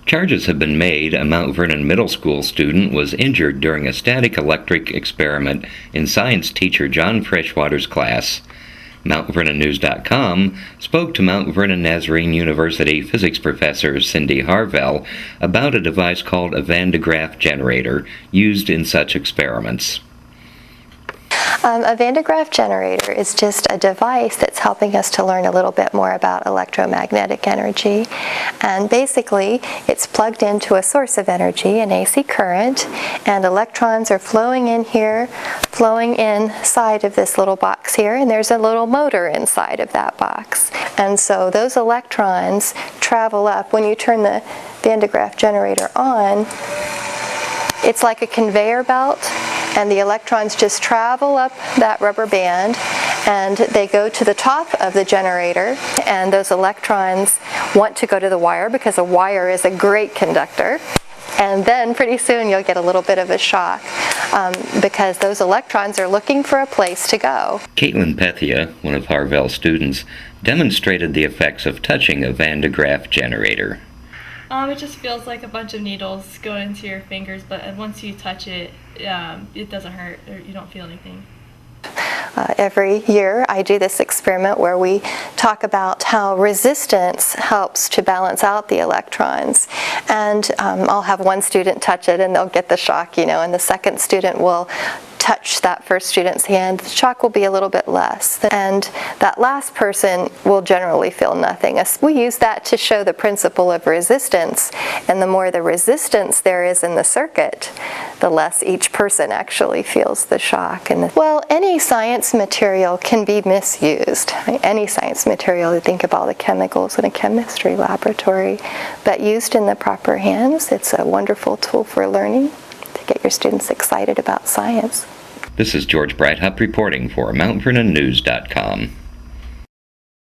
Charges have been made a Mount Vernon Middle School student was injured during a static electric experiment in science teacher John Freshwater's class. MountVernonNews.com spoke to Mount Vernon Nazarene University physics professor Cindy Harvell about a device called a vandergraph generator used in such experiments. A vandergraph generator is just a device that's helping us to learn a little bit more about electromagnetic energy. And basically, it's plugged into a source of energy, an AC current, and electrons are flowing in here, flowing inside of this little box here, and there's a little motor inside of that box. And so those electrons travel up. When you turn the vandergraph generator on, it's like a conveyor belt, and the electrons just travel up that rubber band and they go to the top of the generator, and those electrons want to go to the wire because a wire is a great conductor. And then pretty soon you'll get a little bit of a shock because those electrons are looking for a place to go. Caitlin Pethia, one of Harvell's students, demonstrated the effects of touching a vandergraph generator. It just feels like a bunch of needles go into your fingers, but once you touch it, it doesn't hurt, or you don't feel anything. Every year I do this experiment where we talk about how resistance helps to balance out the electrons. And I'll have one student touch it and they'll get the shock, and the second student will touch that first student's hand. The shock will be a little bit less. And that last person will generally feel nothing. We use that to show the principle of resistance. And the more the resistance there is in the circuit, the less each person actually feels the shock. Well, any science material can be misused. Any science material, you think of all the chemicals in a chemistry laboratory, but used in the proper hands, it's a wonderful tool for learning to get your students excited about science. This is George Breithaupt reporting for MountVernonNews.com.